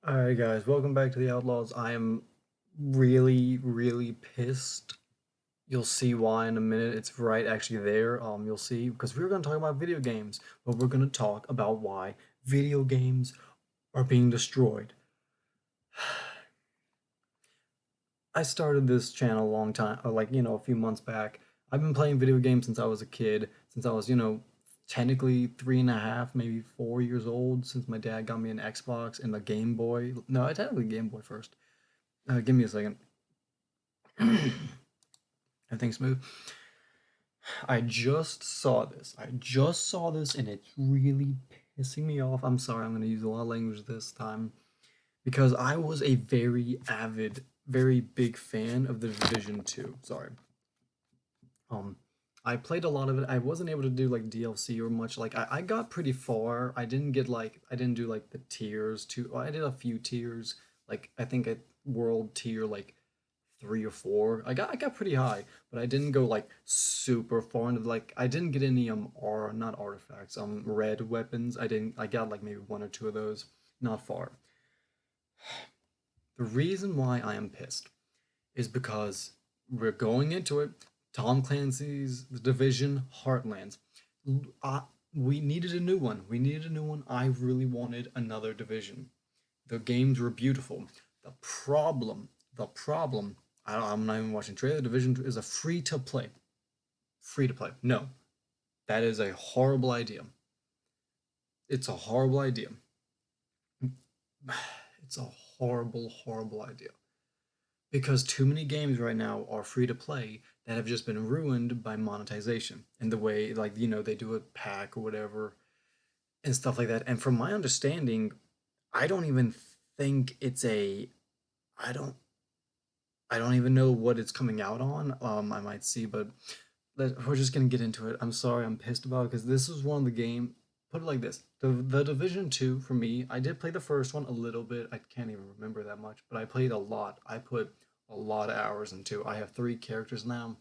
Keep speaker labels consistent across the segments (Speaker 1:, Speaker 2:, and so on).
Speaker 1: Alright guys, welcome back to the Outlaws. I am really pissed. You'll see why in a minute. It's right actually there. You'll see because we're gonna talk about video games, but we're gonna talk about why video games are being destroyed. I started this channel a long time, a few months back. I've been playing video games since I was a kid, since I was, technically 3.5, maybe 4 years old, since my dad got me an Xbox and a Game Boy. No, I technically Game Boy first. Give me a second. Everything's smooth. I just saw this. And it's really pissing me off. I'm sorry, I'm going to use a lot of language this time because I was a very avid, very big fan of the Division 2. Sorry. Um, I played a lot of it. I wasn't able to do like DLC or much. Like I got pretty far. I didn't do like the tiers too. Well, I did a few tiers. Like I think at world tier like 3 or 4. I got pretty high, but I didn't go like super far into like I didn't get any or not artifacts, red weapons. I got like maybe 1 or 2 of those. Not far. The reason why I am pissed is because we're going into it. Tom Clancy's The Division Heartlands. We needed a new one. We needed a new one. I really wanted another Division. The games were beautiful. The problem, I'm not even watching trailer. Division is a free to play. Free to play. No, that is a horrible idea. It's a horrible idea. It's a horrible idea. Because too many games right now are free to play that have just been ruined by monetization and the way, like, they do a pack or whatever and stuff like that. And from my understanding, I don't even think it's a. I don't I don't even know what it's coming out on. I might see, but we're just gonna get into it. I'm sorry, I'm pissed about it because this was one of the game. Put it like this: the Division 2 for me. I did play the first one a little bit. I can't even remember that much, but I played a lot. I put a lot of hours into. I have 3 characters now.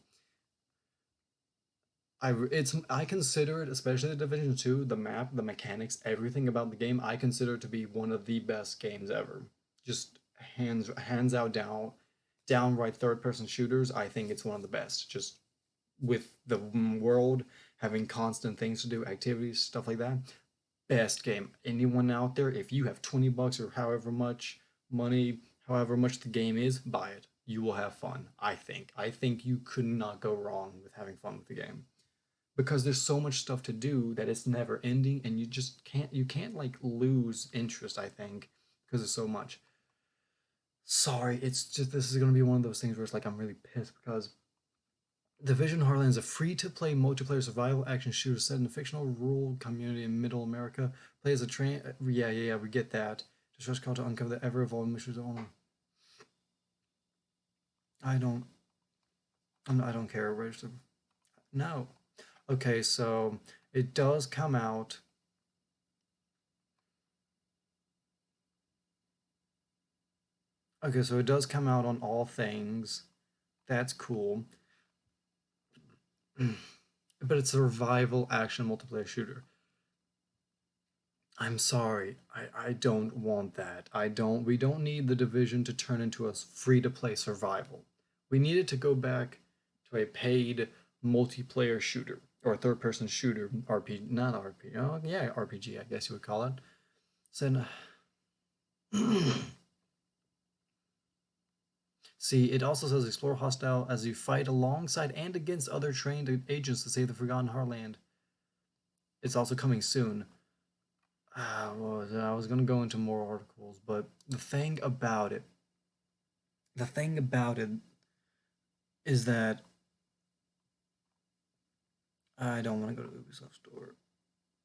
Speaker 1: I consider it, especially the Division 2, the map, the mechanics, everything about the game. I consider it to be one of the best games ever. Just hands out downright third person shooters. I think it's one of the best. Just with the world having constant things to do, activities, stuff like that. Best game. Anyone out there, if you have 20 bucks or however much money, however much the game is, buy it. You will have fun, I think. I think you could not go wrong with having fun with the game because there's so much stuff to do that it's never ending and you can't like lose interest, I think, because there's so much. Sorry, it's just this is going to be one of those things where it's like I'm really pissed because Division Heartland is a free-to-play multiplayer survival action shooter set in a fictional rural community in Middle America. Play as a train. Yeah, we get that. Just call to uncover the ever-evolving missions. Oh, I don't. I don't care. Register. No. Okay, so it does come out. Okay, so it does come out on all things. That's cool. But it's a survival action multiplayer shooter. I'm sorry. I don't want that. We don't need the division to turn into a free to play survival. We need it to go back to a paid multiplayer shooter or third person shooter RPG, not RPG. Oh, yeah, RPG, I guess you would call it. So see, it also says explore hostile as you fight alongside and against other trained agents to save the Forgotten Heartland. It's also coming soon. I was gonna go into more articles, but the thing about it is that I don't want to go to the Ubisoft store.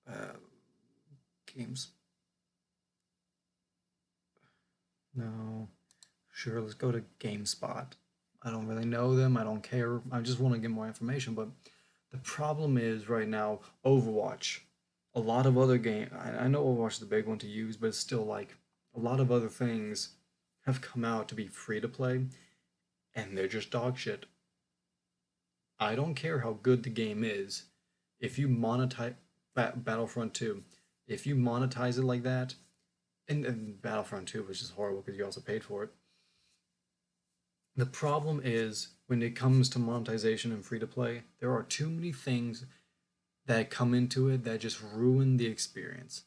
Speaker 1: Uh, Games. No. Sure, let's go to GameSpot. I don't really know them. I don't care. I just want to get more information. But the problem is right now, Overwatch. A lot of other game. I know Overwatch is the big one to use, but it's still like a lot of other things have come out to be free to play, and they're just dog shit. I don't care how good the game is. If you monetize Battlefront 2, if you monetize it like that, And Battlefront 2 was just horrible because you also paid for it. The problem is when it comes to monetization and free to play, there are too many things that come into it that just ruin the experience.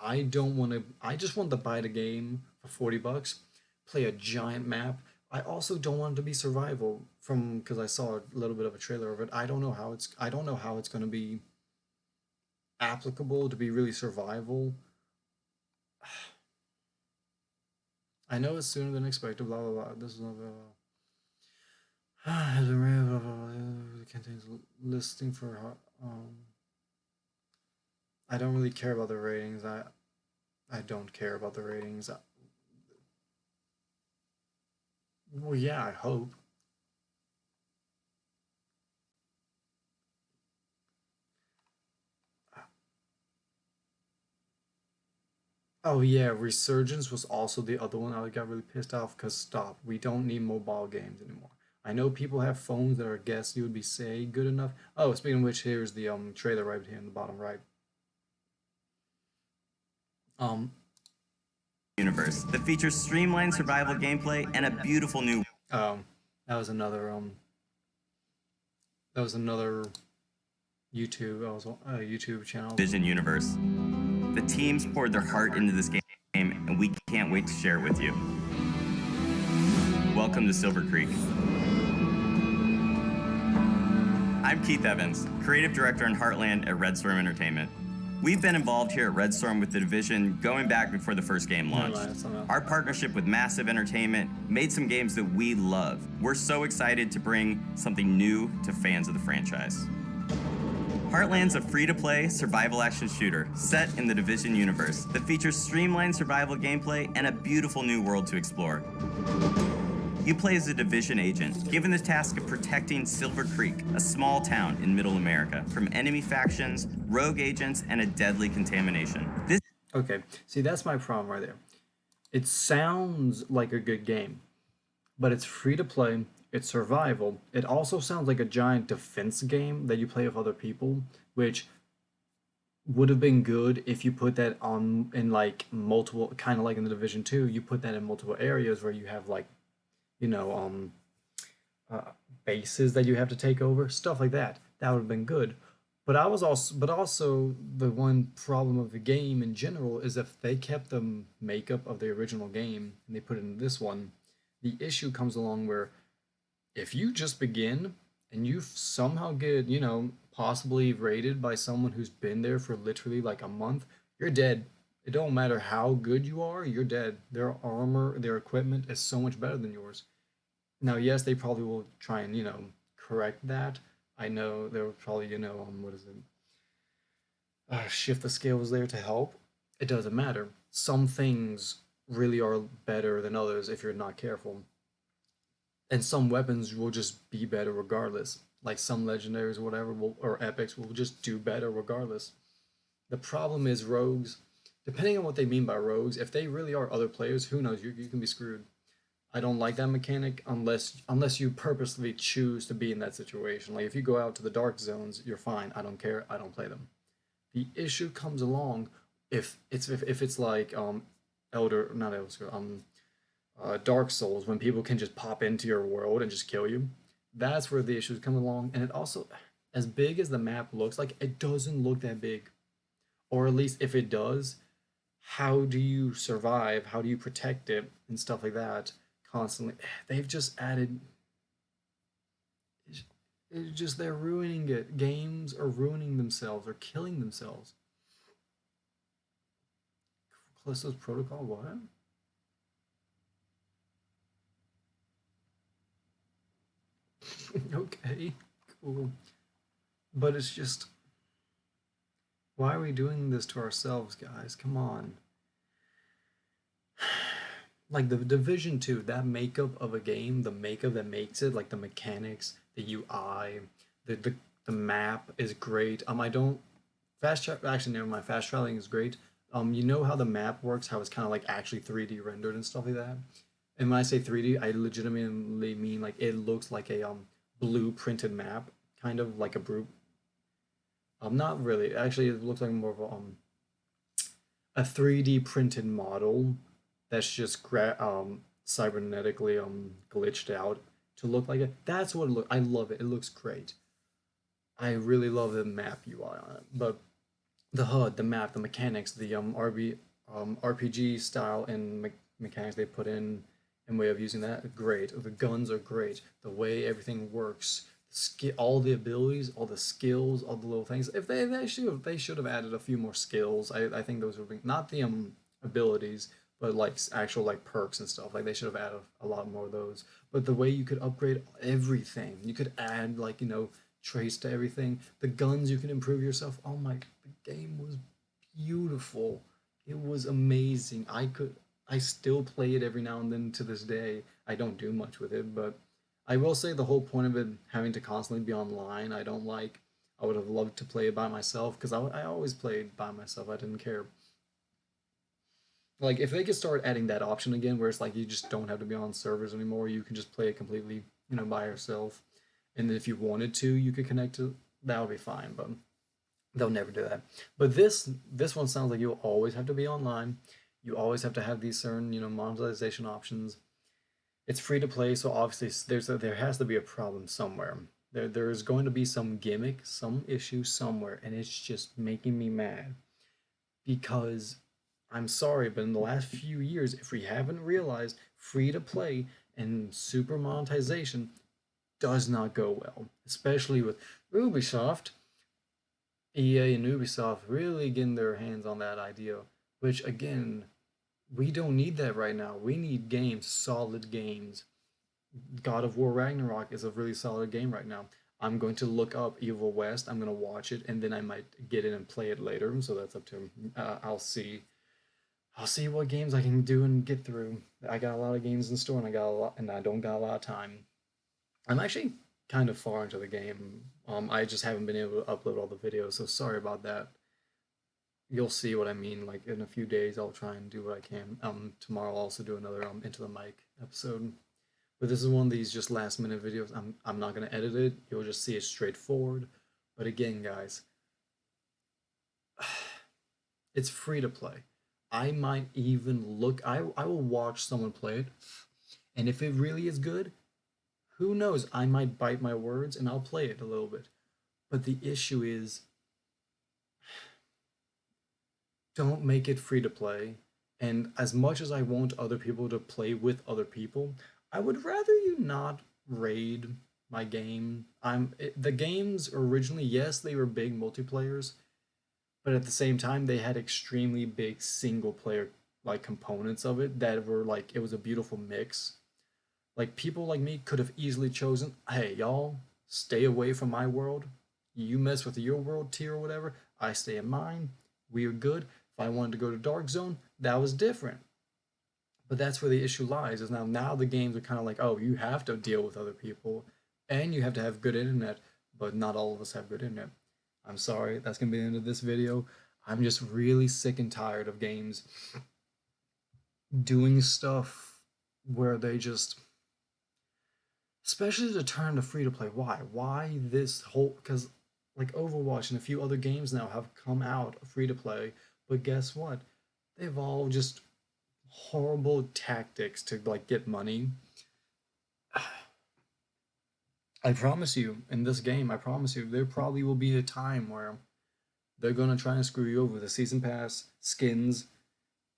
Speaker 1: I don't want to. I just want to buy the game for $40, play a giant map. I also don't want it to be survival from because I saw a little bit of a trailer of it. I don't know how it's. I don't know how it's going to be applicable to be really survival. I know it's sooner than expected. Blah blah blah. This is not. Has been blah, blah, blah, contains listing for. I don't really care about the ratings. I don't care about the ratings. Well, yeah, I hope. Oh yeah, Resurgence was also the other one I got really pissed off because stop, we don't need mobile games anymore. I know people have phones that are guess you would be say good enough. Oh, speaking of which, here's the trailer right here in the bottom right. Um
Speaker 2: Universe that features streamlined survival gameplay and a beautiful new
Speaker 1: um that was another that was another YouTube channel.
Speaker 2: Vision universe. The teams poured their heart into this game, and we can't wait to share it with you. Welcome to Silver Creek. I'm Keith Evans, creative director in Heartland at Red Storm Entertainment. We've been involved here at Red Storm with the division going back before the first game launched. Our partnership with Massive Entertainment made some games that we love. We're so excited to bring something new to fans of the franchise. Heartland's a free-to-play survival action shooter set in the Division universe that features streamlined survival gameplay and a beautiful new world to explore. You play as a Division agent, given the task of protecting Silver Creek, a small town in Middle America, from enemy factions, rogue agents, and a deadly contamination.
Speaker 1: Okay, see that's my problem right there. It sounds like a good game, but it's free to play, it's survival. It also sounds like a giant defense game that you play with other people, which would have been good if you put that on in like multiple, kind of like in the Division 2, you put that in multiple areas where you have like, you know, uh, bases that you have to take over, stuff like that. That would have been good. But also the one problem of the game in general is if they kept the makeup of the original game and they put it in this one, the issue comes along where if you just begin and you somehow get, possibly raided by someone who's been there for literally like a month, you're dead. It don't matter how good you are, you're dead. Their armor, their equipment is so much better than yours. Now, yes, they probably will try and, correct that. I know they'll probably, what is it? Shift the scales there to help. It doesn't matter. Some things really are better than others if you're not careful. And some weapons will just be better regardless. Like some legendaries or whatever or epics will just do better regardless. The problem is rogues. Depending on what they mean by rogues, if they really are other players, who knows? You can be screwed. I don't like that mechanic unless you purposely choose to be in that situation. Like if you go out to the dark zones, you're fine. I don't care. I don't play them. The issue comes along if it's like Elder not Elder Dark Souls when people can just pop into your world and just kill you. That's where the issues come along. And it also, as big as the map looks like, it doesn't look that big. Or at least if it does, how do you survive? How do you protect it and stuff like that constantly? They've just added. It's just they're ruining it. Games are ruining themselves or killing themselves. Callisto's Protocol, what? Okay, cool. But it's just, why are we doing this to ourselves, guys? Come on. Like the Division 2, that makeup of a game, the makeup that makes it, like the mechanics, the UI, the map is great. I don't actually never mind, fast traveling is great. You know how the map works, how it's kind of like actually 3D rendered and stuff like that. And when I say 3D, I legitimately mean like it looks like a blue printed map, kind of like a brute. Not really. Actually, it looks like more of a a 3D printed model that's just cybernetically glitched out to look like it. That's what it look. I love it. It looks great. I really love the map UI on it, but the HUD, the map, the mechanics, the RPG style and mechanics they put in way of using that, great. The guns are great. The way everything works, all the abilities, all the skills, all the little things. If they should have added a few more skills. I think those would be not the abilities, but like actual like perks and stuff. Like they should have added a lot more of those. But the way you could upgrade everything, you could add like trace to everything. The guns you can improve yourself. Oh my, the game was beautiful. It was amazing. I still play it every now and then to this day. I don't do much with it, but I will say the whole point of it having to constantly be online, I don't like. I would have loved to play it by myself because I always played by myself. I didn't care. Like if they could start adding that option again, where it's like you just don't have to be on servers anymore, you can just play it completely, by yourself. And then if you wanted to, you could connect to that would be fine. But they'll never do that. But this one sounds like you'll always have to be online. You always have to have these certain monetization options. It's free to play, so obviously there has to be a problem somewhere. There is going to be some gimmick, some issue somewhere, and it's just making me mad because I'm sorry, but in the last few years, if we haven't realized, free to play and super monetization does not go well, especially with Ubisoft, EA, and Ubisoft really getting their hands on that idea. Which again, we don't need that right now. We need games, solid games. God of War Ragnarok is a really solid game right now. I'm going to look up Evil West. I'm going to watch it, and then I might get in and play it later. So that's up to I'll see. I'll see what games I can do and get through. I got a lot of games in store, and I don't got a lot of time. I'm actually kind of far into the game. I just haven't been able to upload all the videos, so sorry about that. You'll see what I mean. Like in a few days, I'll try and do what I can. Tomorrow I'll also do another Into the Mic episode. But this is one of these just last minute videos. I'm not gonna edit it. You'll just see it straightforward. But again, guys, it's free to play. I might even look. I will watch someone play it, and if it really is good, who knows? I might bite my words and I'll play it a little bit. But the issue is, don't make it free to play. And as much as I want other people to play with other people, I would rather you not raid my game. The games originally, yes, they were big multiplayers, but at the same time they had extremely big single player like components of it that were like it was a beautiful mix. Like people like me could have easily chosen, hey, y'all, stay away from my world. You mess with your world tier or whatever. I stay in mine. We are good. If I wanted to go to Dark Zone, that was different. But that's where the issue lies. Is now the games are kind of like, oh, you have to deal with other people, and you have to have good internet. But not all of us have good internet. I'm sorry. That's gonna be the end of this video. I'm just really sick and tired of games doing stuff where they just especially to turn to free to play. Why this whole? Because like Overwatch and a few other games now have come out free to play, but guess what? They've all just horrible tactics to like get money. I promise you, in this game, I promise you, there probably will be a time where they're gonna try and screw you over with the season pass, skins,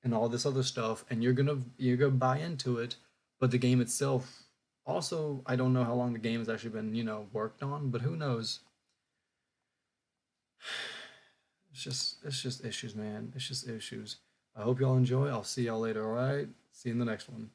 Speaker 1: and all this other stuff, and you're gonna buy into it, but the game itself also I don't know how long the game has actually been, worked on, but who knows? It's just issues, man. It's just issues. I hope y'all enjoy. I'll see y'all later, alright? See you in the next one.